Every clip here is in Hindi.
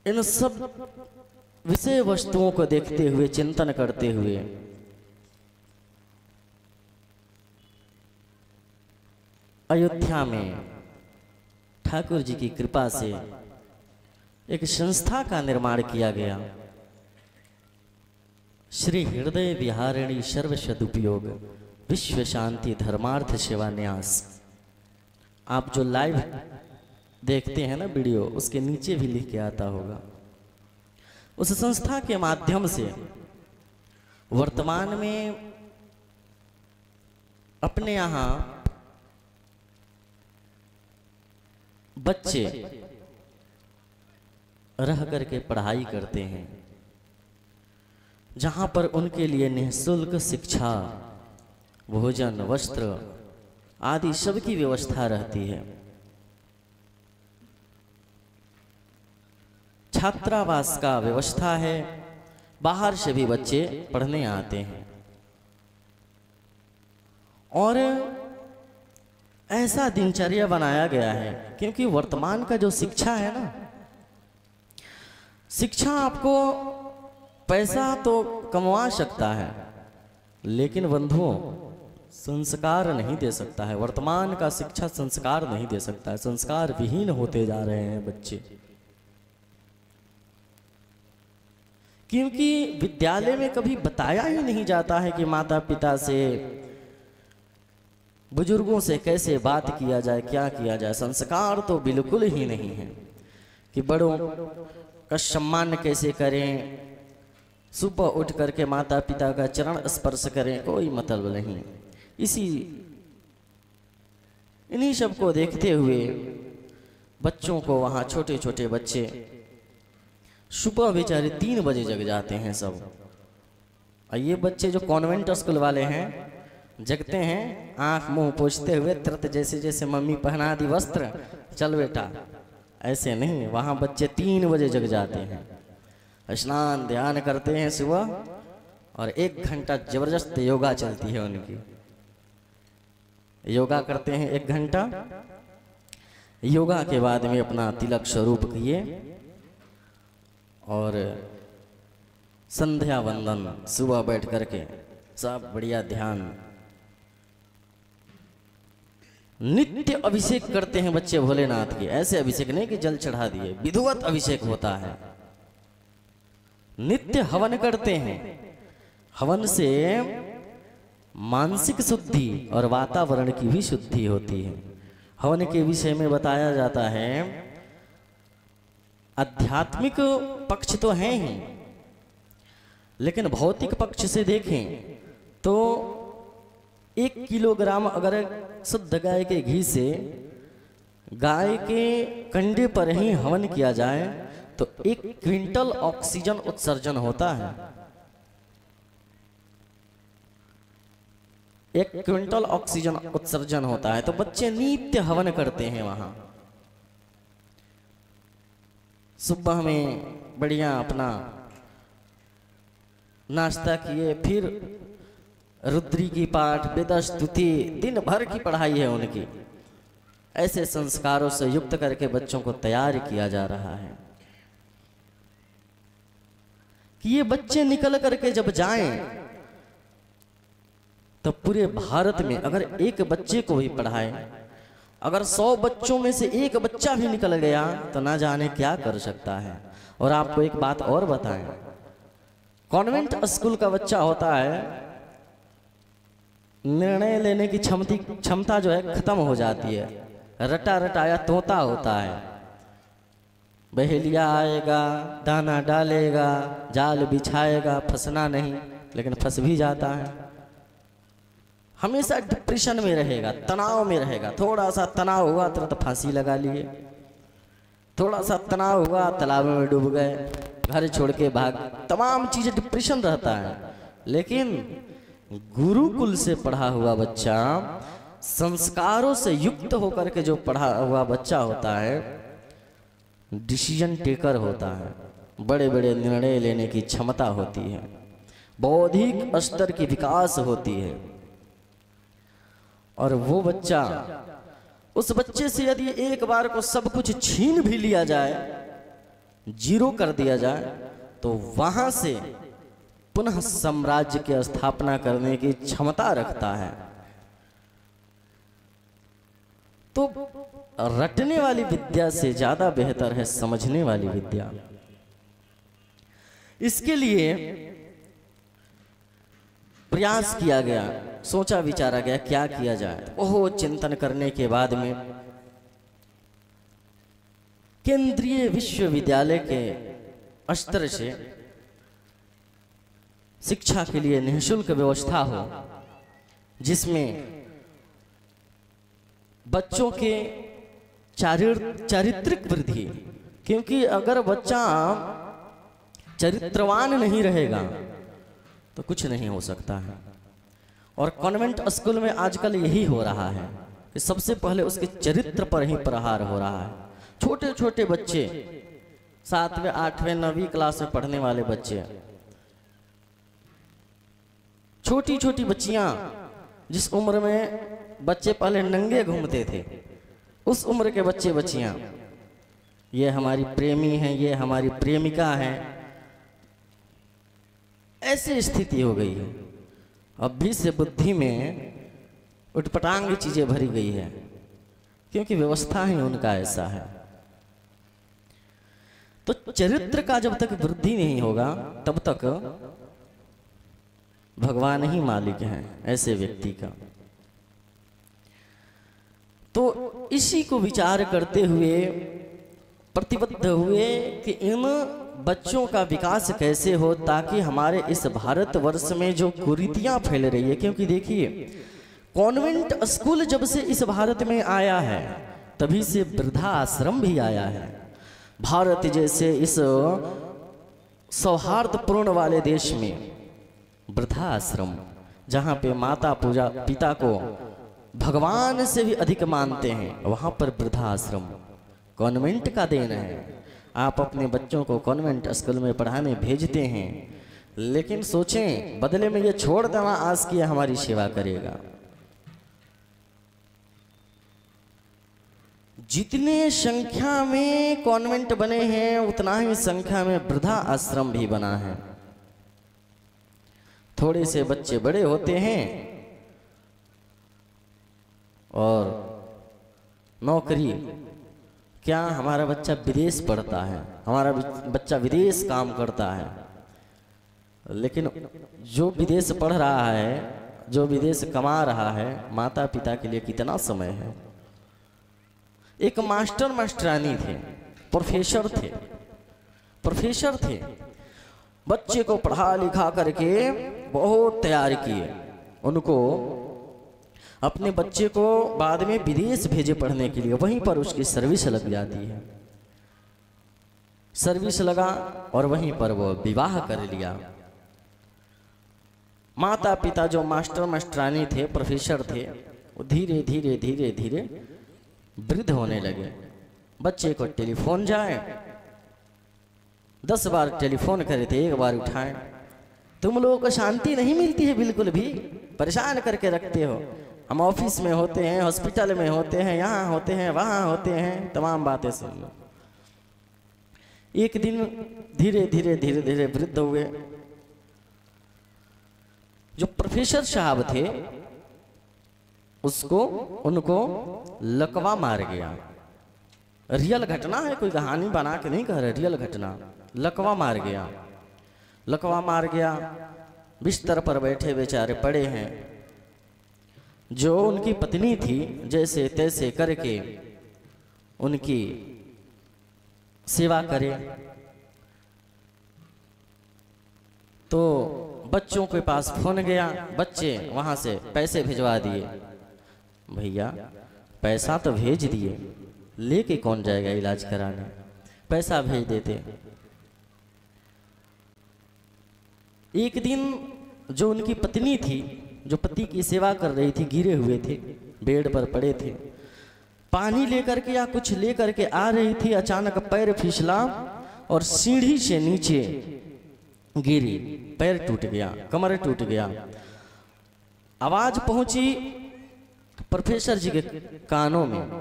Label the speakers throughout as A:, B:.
A: इन सब विषय वस्तुओं को देखते हुए, चिंतन करते हुए अयोध्या में ठाकुर जी की कृपा से एक संस्था का निर्माण किया गया। श्री हृदय विहारिणी सर्व सदुपयोग विश्व शांति धर्मार्थ सेवा न्यास। आप जो लाइव देखते हैं ना वीडियो, उसके नीचे भी लिख के आता होगा। उस संस्था के माध्यम से वर्तमान में अपने यहाँ बच्चे रह करके पढ़ाई करते हैं, जहाँ पर उनके लिए निःशुल्क शिक्षा, भोजन, वस्त्र आदि सबकी व्यवस्था रहती है। छात्रावास का व्यवस्था है, बाहर से भी बच्चे पढ़ने आते हैं। और ऐसा दिनचर्या बनाया गया है, क्योंकि वर्तमान का जो शिक्षा है ना, शिक्षा आपको पैसा तो कमवा सकता है, लेकिन बंधुओं संस्कार नहीं दे सकता है। वर्तमान का शिक्षा संस्कार नहीं दे सकता है। संस्कार विहीन होते जा रहे हैं बच्चे, क्योंकि विद्यालय में कभी बताया ही नहीं जाता है कि माता पिता से, बुजुर्गों से कैसे बात किया जाए, क्या किया जाए। संस्कार तो बिल्कुल ही नहीं है कि बड़ों का सम्मान कैसे करें, सुबह उठ करके माता पिता का चरण स्पर्श करें, कोई मतलब नहीं। इन्हीं सब को देखते हुए बच्चों को वहाँ, छोटे छोटे बच्चे सुबह बेचारे 3 बजे जग जाते हैं सब। और ये बच्चे जो कॉन्वेंट स्कूल वाले हैं, जगते हैं आंख मुंह पोंछते हुए, तुरंत जैसे जैसे मम्मी पहना दी वस्त्र, चल बेटा, ऐसे नहीं। वहाँ बच्चे 3 बजे जग जाते हैं, स्नान ध्यान करते हैं सुबह, और 1 घंटा जबरदस्त योगा चलती है उनकी। योगा करते हैं 1 घंटा। योगा के बाद में अपना तिलक स्वरूप किए और संध्या वंदन, सुबह बैठ करके सब बढ़िया ध्यान, नित्य अभिषेक करते हैं बच्चे भोलेनाथ के। ऐसे अभिषेक नहीं कि जल चढ़ा दिए, विधिवत अभिषेक होता है। नित्य हवन करते हैं। हवन से मानसिक शुद्धि और वातावरण की भी शुद्धि होती है। हवन के विषय में बताया जाता है, आध्यात्मिक पक्ष तो है ही, लेकिन भौतिक पक्ष से देखें तो 1 किलोग्राम अगर शुद्ध गाय के घी से गाय के कंडे पर ही हवन किया जाए तो 1 क्विंटल ऑक्सीजन उत्सर्जन होता है। 1 क्विंटल ऑक्सीजन उत्सर्जन होता है। तो बच्चे नित्य हवन करते हैं वहां। सुबह में बढ़िया अपना नाश्ता किए, फिर रुद्री की पाठ, वेद स्तुति, दिन भर की पढ़ाई है उनकी। ऐसे संस्कारों से युक्त करके बच्चों को तैयार किया जा रहा है कि ये बच्चे निकल करके जब जाएं तो पूरे भारत में अगर एक बच्चे को भी पढ़ाए, अगर 100 बच्चों में से एक बच्चा भी निकल गया तो ना जाने क्या कर सकता है। और आपको एक बात और बताएं, कॉन्वेंट स्कूल का बच्चा होता है, निर्णय लेने की क्षमता जो है खत्म हो जाती है। रटा रटाया तोता होता है। बहेलिया आएगा, दाना डालेगा, जाल बिछाएगा, फंसना नहीं, लेकिन फंस भी जाता है। हमेशा डिप्रेशन में रहेगा, तनाव में रहेगा। थोड़ा सा तनाव हुआ तुरंत फांसी लगा लिए, थोड़ा सा तनाव हुआ तालाब में डूब गए, घर छोड़ के भाग, तमाम चीजें डिप्रेशन रहता है। लेकिन गुरुकुल से पढ़ा हुआ बच्चा, संस्कारों से युक्त होकर के जो पढ़ा हुआ बच्चा होता है, डिसीजन टेकर होता है, बड़े बड़े निर्णय लेने की क्षमता होती है, बौद्धिक स्तर की विकास होती है। और वो बच्चा, उस बच्चे से यदि एक बार को सब कुछ छीन भी लिया जाए जीरो कर दिया जाए तो वहां से पुनः साम्राज्य की स्थापना करने की क्षमता रखता है। तो रटने वाली विद्या से ज्यादा बेहतर है समझने वाली विद्या। इसके लिए प्रयास किया गया, सोचा विचारा गया क्या किया जाए। बहुत चिंतन करने के बाद में केंद्रीय विश्वविद्यालय के स्तर से शिक्षा के लिए निःशुल्क व्यवस्था हो, जिसमें बच्चों के चारित्रिक वृद्धि, क्योंकि अगर बच्चा चरित्रवान नहीं रहेगा तो कुछ नहीं हो सकता है। और कॉन्वेंट स्कूल में आजकल यही हो रहा है कि सबसे पहले उसके चरित्र पर ही प्रहार हो रहा है। छोटे छोटे बच्चे 7वें 8वें 9वीं क्लास में पढ़ने वाले बच्चे, छोटी छोटी बच्चियां, जिस उम्र में बच्चे पहले नंगे घूमते थे, उस उम्र के बच्चे बच्चियां, ये हमारी प्रेमी है, ये हमारी प्रेमिका है, ऐसी स्थिति हो गई है। अब भी से बुद्धि में उटपटांग चीजें भरी गई है, क्योंकि व्यवस्था ही उनका ऐसा है। तो चरित्र का जब तक वृद्धि नहीं होगा तब तक भगवान ही मालिक हैं ऐसे व्यक्ति का। तो इसी को विचार करते हुए प्रतिबद्ध हुए कि इन बच्चों का विकास कैसे हो, ताकि हमारे इस भारतवर्ष में जो कुरीतियां फैल रही है, क्योंकि देखिए कॉन्वेंट स्कूल जब से इस भारत में आया है तभी से वृद्धा आश्रम भी आया है। भारत जैसे इस सौहार्दपूर्ण वाले देश में वृद्धा आश्रम, जहाँ पे माता पूजा पिता को भगवान से भी अधिक मानते हैं, वहाँ पर वृद्धा आश्रम कॉन्वेंट का देन है। आप अपने बच्चों को कॉन्वेंट स्कूल में पढ़ाने भेजते हैं, लेकिन सोचें बदले में ये छोड़ देना आस किया हमारी सेवा करेगा। जितने संख्या में कॉन्वेंट बने हैं उतना ही संख्या में वृद्धा आश्रम भी बना है। थोड़े से बच्चे बड़े होते हैं और नौकरी, क्या हमारा बच्चा विदेश पढ़ता है, हमारा बच्चा विदेश काम करता है, लेकिन जो विदेश पढ़ रहा है, जो विदेश कमा रहा है, माता पिता के लिए कितना समय है। एक मास्टर मास्टरानी थे, प्रोफेसर थे, बच्चे को पढ़ा लिखा करके बहुत तैयार किए, उनको अपने बच्चे को बाद में विदेश भेजे पढ़ने के लिए। वहीं पर उसकी सर्विस लग जाती है, सर्विस लगा और वहीं पर वो विवाह कर लिया। माता पिता जो मास्टर मास्टरानी थे, प्रोफेसर थे, वो धीरे धीरे धीरे धीरे वृद्ध होने लगे। बच्चे को टेलीफोन जाए, 10 बार टेलीफोन करे थे, 1 बार उठाए। तुम लोगों को शांति नहीं मिलती है, बिल्कुल भी परेशान करके रखते हो। हम ऑफिस में होते हैं, हॉस्पिटल में होते हैं, यहाँ होते हैं, वहाँ होते हैं, तमाम बातें सुन लो। एक दिन धीरे धीरे धीरे धीरे वृद्ध हुए। जो प्रोफेसर साहब थे उनको लकवा मार गया। रियल घटना है, कोई कहानी बना के नहीं कह रहे, रियल घटना। लकवा मार गया, लकवा मार गया। बिस्तर पर बैठे बेचारे पड़े हैं। जो उनकी पत्नी थी, जैसे तैसे करके उनकी सेवा करे। तो बच्चों के पास फोन गया, बच्चे वहां से पैसे भिजवा दिए। भैया पैसा तो भेज दिए, लेके कौन जाएगा इलाज कराने, पैसा भेज देते। एक दिन जो उनकी पत्नी थी, जो पति की सेवा कर रही थी, गिरे हुए थे, बेड पर पड़े थे, पानी लेकर के या कुछ लेकर के आ रही थी, अचानक पैर फिसला और सीढ़ी से नीचे गिरी, पैर टूट गया, कमर टूट गया। आवाज पहुंची प्रोफेसर जी के कानों में।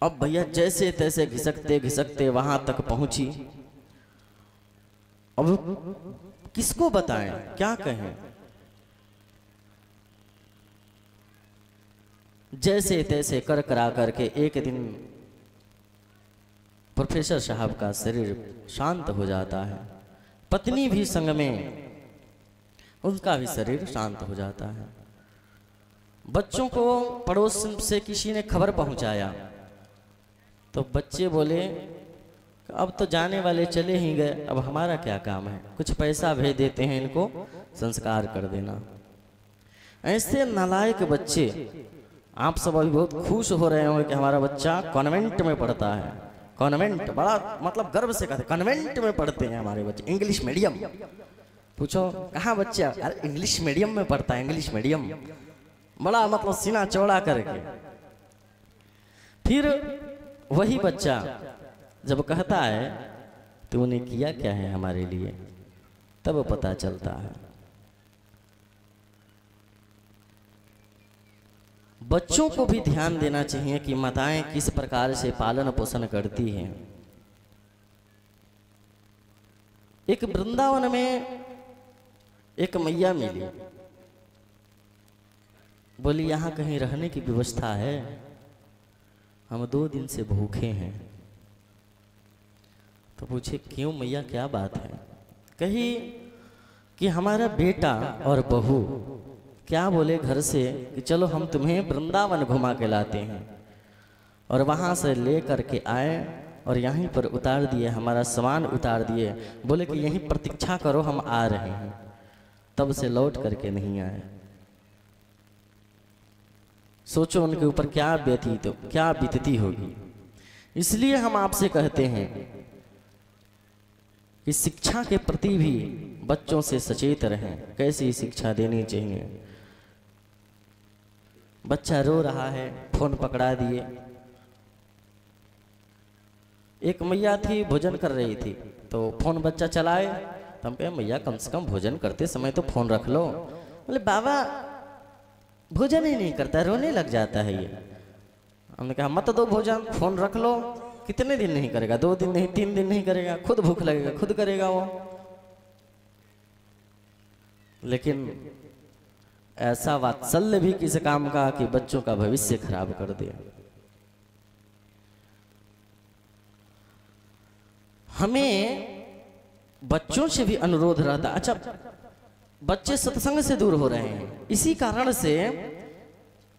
A: अब भैया जैसे तैसे घिसकते घिसकते वहां तक पहुंची। अब किसको बताएं, क्या कहें। जैसे तैसे कर करा करके एक दिन प्रोफेसर साहब का शरीर शांत हो जाता है। पत्नी भी संग में, उनका भी शरीर शांत हो जाता है। बच्चों को पड़ोस से किसी ने खबर पहुंचाया तो बच्चे बोले अब तो जाने वाले चले ही गए, अब हमारा क्या काम है, कुछ पैसा भेज देते हैं, इनको संस्कार कर देना। ऐसे नालायक बच्चे, आप सब अभी बहुत खुश हो रहे होंगे कि हमारा बच्चा कॉन्वेंट में पढ़ता है। कॉन्वेंट, बड़ा मतलब गर्व से कहते, कॉन्वेंट में पढ़ते हैं हमारे बच्चे, इंग्लिश मीडियम। पूछो कहाँ बच्चा, अरे इंग्लिश मीडियम में पढ़ता है, इंग्लिश मीडियम। बड़ा मतलब सीना चौड़ा करके। फिर वही बच्चा जब कहता है तूने किया क्या है हमारे लिए, तब पता चलता है। बच्चों को भी ध्यान देना चाहिए कि माताएं किस प्रकार से पालन पोषण करती हैं। एक वृंदावन में एक मैया मिली, बोली यहाँ कहीं रहने की व्यवस्था है, हम 2 दिन से भूखे हैं। तो पूछे क्यों मैया, क्या बात है। कही कि हमारा बेटा और बहू क्या बोले घर से कि चलो हम तुम्हें वृंदावन घुमा के लाते हैं, और वहाँ से ले करके आए और यहीं पर उतार दिए, हमारा सामान उतार दिए, बोले कि यहीं प्रतीक्षा करो हम आ रहे हैं। तब से लौट करके नहीं आए। सोचो उनके ऊपर क्या बीतती होगी। इसलिए हम आपसे कहते हैं कि शिक्षा के प्रति भी बच्चों से सचेत रहें, कैसी शिक्षा देनी चाहिए। बच्चा रो रहा है, फोन पकड़ा दिए। एक मैया थी, भोजन कर रही थी, तो फोन बच्चा चलाए, तो हम कहे मैया कम से कम भोजन करते समय तो फोन रख लो। बोले बाबा भोजन ही नहीं करता, रोने लग जाता है ये। हमने कहा मत दो भोजन, फोन रख लो। कितने दिन नहीं करेगा, 2 दिन नहीं, 3 दिन नहीं करेगा, खुद भूख लगेगा, खुद करेगा वो। लेकिन ऐसा वात्सल्य भी किस काम का कि बच्चों का भविष्य खराब कर दिया। हमें बच्चों से भी अनुरोध रहता। अच्छा, बच्चे सत्संग से दूर हो रहे हैं, इसी कारण से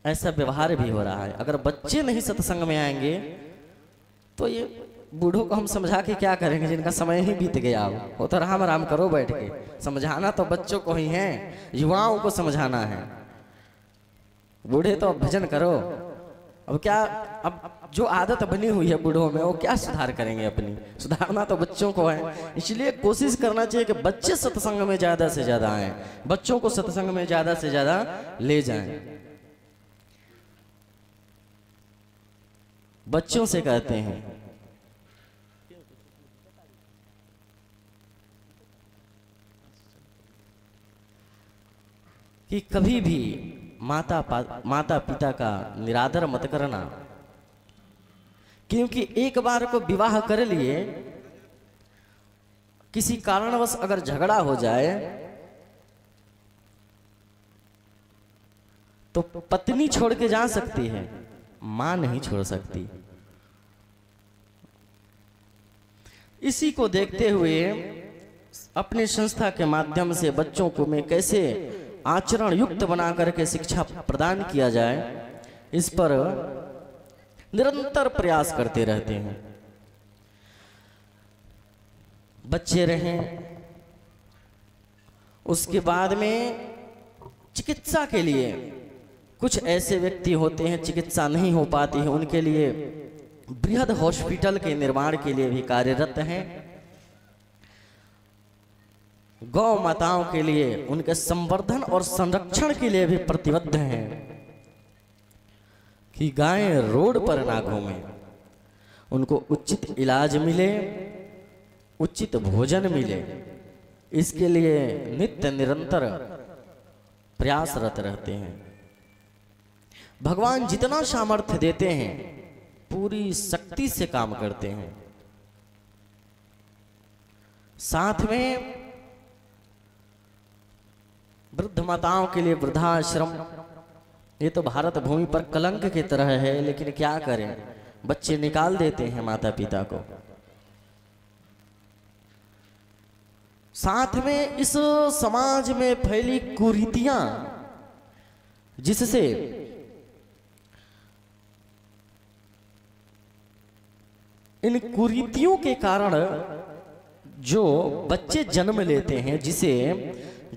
A: ऐसा व्यवहार भी हो रहा है। अगर बच्चे नहीं सत्संग में आएंगे तो ये बूढ़ों को हम समझा के क्या करेंगे, जिनका समय ही बीत गया। वो तो राम राम करो बैठ के। समझाना तो बच्चों को ही है, युवाओं को समझाना है। बूढ़े तो भजन करो। अब क्या, अब जो आदत बनी हुई है बूढ़ों में, वो क्या सुधार करेंगे अपनी, सुधारना तो बच्चों को है। इसलिए कोशिश करना चाहिए कि बच्चे सत्संग में ज्यादा से ज्यादा आए, बच्चों को सत्संग में ज्यादा से ज्यादा ले जाएं। बच्चों से कहते हैं कि कभी भी माता पिता का निरादर मत करना, क्योंकि एक बार को विवाह कर लिए, किसी कारणवश अगर झगड़ा हो जाए तो पत्नी छोड़ के जा सकती है, मां नहीं छोड़ सकती। इसी को देखते हुए अपनी संस्था के माध्यम से बच्चों को में कैसे आचरण युक्त बना करके शिक्षा प्रदान किया जाए, इस पर निरंतर प्रयास करते रहते हैं। बच्चे रहें, उसके बाद में चिकित्सा के लिए कुछ ऐसे व्यक्ति होते हैं चिकित्सा नहीं हो पाती है, उनके लिए बृहद हॉस्पिटल के निर्माण के लिए भी कार्यरत हैं। गौ माताओं के लिए उनके संवर्धन और संरक्षण के लिए भी प्रतिबद्ध हैं कि गायें रोड पर ना घूमें, उनको उचित इलाज मिले, उचित भोजन मिले। इसके लिए नित्य निरंतर प्रयासरत रहते हैं। भगवान जितना सामर्थ्य देते हैं पूरी शक्ति से काम करते हैं। साथ में वृद्ध माताओं के लिए वृद्धाश्रम, ये तो भारत भूमि पर कलंक की तरह है, लेकिन क्या करें, बच्चे निकाल देते हैं माता पिता को। साथ में इस समाज में फैली कुरीतियां, जिससे इन कुरीतियों के कारण जो बच्चे जन्म लेते हैं, जिसे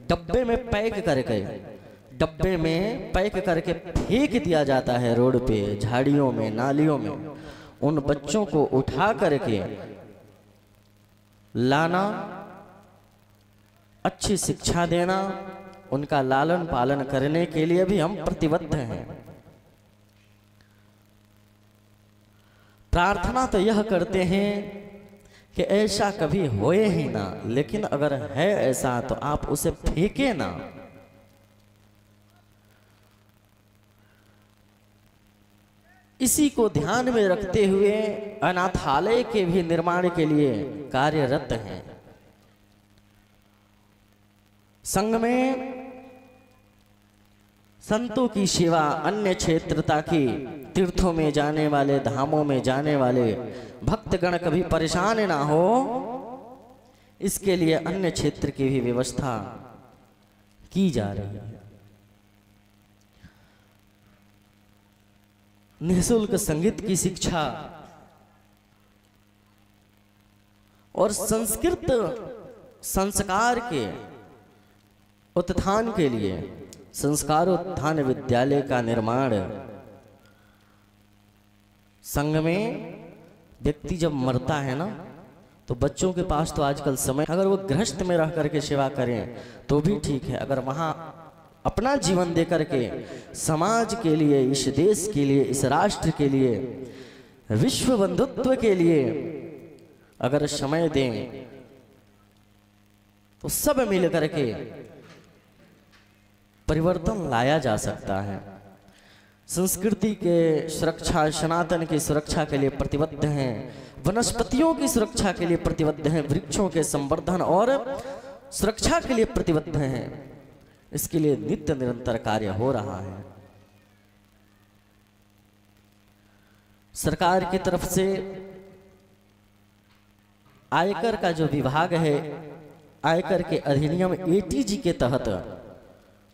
A: डब्बे में पैक करके फेंक दिया जाता है रोड पे, झाड़ियों में, नालियों में, उन बच्चों को उठा करके लाना, अच्छी शिक्षा देना, उनका लालन पालन करने के लिए भी हम प्रतिबद्ध हैं। प्रार्थना तो यह करते हैं कि ऐसा कभी होए ही ना, लेकिन अगर है ऐसा तो आप उसे फेंके ना। इसी को ध्यान में रखते हुए अनाथालय के भी निर्माण के लिए कार्यरत हैं। संघ में संतों की सेवा, अन्य क्षेत्र, ताकि तीर्थों में जाने वाले, धामों में जाने वाले भक्तगण कभी परेशान ना हो, इसके लिए अन्य क्षेत्र की भी व्यवस्था की जा रही है। निःशुल्क संगीत की शिक्षा और संस्कृत संस्कार के उत्थान के लिए संस्कारोत्थान विद्यालय का निर्माण। संघ में व्यक्ति जब मरता है ना, तो बच्चों के पास तो आजकल समय, अगर वो गृहस्थ में रह करके सेवा करें तो भी ठीक है, अगर वहां अपना जीवन दे करके समाज के लिए, इस देश के लिए, इस राष्ट्र के लिए, विश्व बंधुत्व के लिए अगर समय दें तो सब मिल करके परिवर्तन लाया जा सकता है। संस्कृति के सुरक्षा, सनातन की सुरक्षा के लिए प्रतिबद्ध हैं, वनस्पतियों की सुरक्षा के लिए प्रतिबद्ध हैं, वृक्षों के संवर्धन और सुरक्षा के लिए प्रतिबद्ध हैं। इसके लिए नित्य निरंतर कार्य हो रहा है। सरकार की तरफ से आयकर का जो विभाग है, आयकर के अधिनियम एटीजी के तहत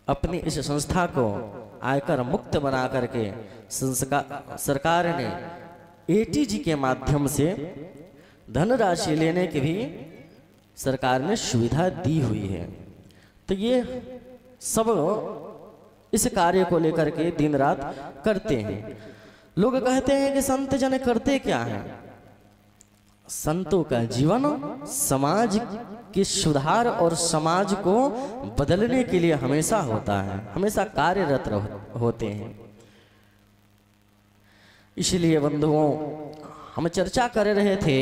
A: अपनी इस संस्था को आयकर मुक्त बना करके सरकार ने एटीजी के माध्यम से धनराशि लेने की भी सरकार ने सुविधा दी हुई है। तो ये सब इस कार्य को लेकर के दिन रात करते हैं। लोग कहते हैं कि संत जन करते क्या हैं? संतों का जीवन समाज के सुधार और समाज को बदलने के लिए हमेशा होता है, हमेशा कार्यरत होते हैं। इसलिए बंधुओं, हम चर्चा कर रहे थे